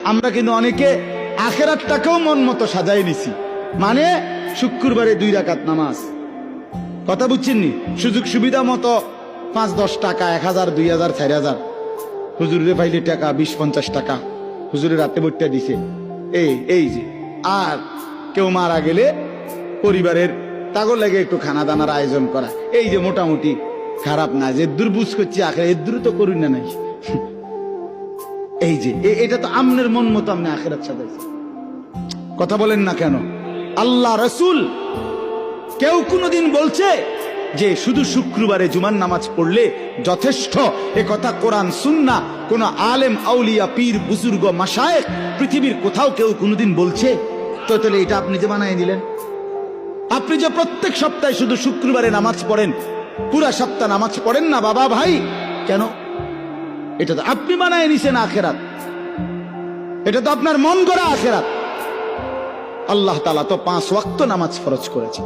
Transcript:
আমরা কিন্তু অনেকে আখেরাতটাকেও মন মতো সাজাই নিছি, মানে শুক্রবারে 2 রাকাত নামাজ, কথা বুঝছেননি? সুযোগ সুবিধা মতো 5-10 টাকা, 1000, 2000, 4000 হুজুরে পাইলে টাকা 20-50 টাকা হুজুরে রাতে বইটা দিছে। এই যে, আর কেউ মারা গেলে পরিবারের তাগর লাগে একটু খানা দানার আয়োজন করা, এই যে মোটামুটি খারাপ না, যে দূর বুঝ করছি আখের এদুর তো করুন না নাই। এই যে এটা তো আমনের মন মতো আমনে আখেরাত সাজাইছে। কথা বলেন না কেন? আল্লাহ রসুল কেউ কোনদিন বলছে যে শুধু শুক্রবারে জুমার নামাজ পড়লে যথেষ্ট? এ কথা কোরআন সুন্নাহ কোন আলেম আউলিয়া পীর বুজুর্গ মাশায়েখ পৃথিবীর কোথাও কেউ কোনদিন বলছে? তো তাহলে এটা আপনি যে বানায় দিলেন। আপনি যে প্রত্যেক সপ্তাহে শুধু শুক্রবারে নামাজ পড়েন, পুরা সপ্তাহ নামাজ পড়েন না বাবা ভাই, কেন? এটা তো আপনি বানায় নিছেন আখেরাত, এটা তো আপনার মন গড়া আখেরাত। আল্লাহ তাআলা তো 5 ওয়াক্ত নামাজ ফরজ করেছে।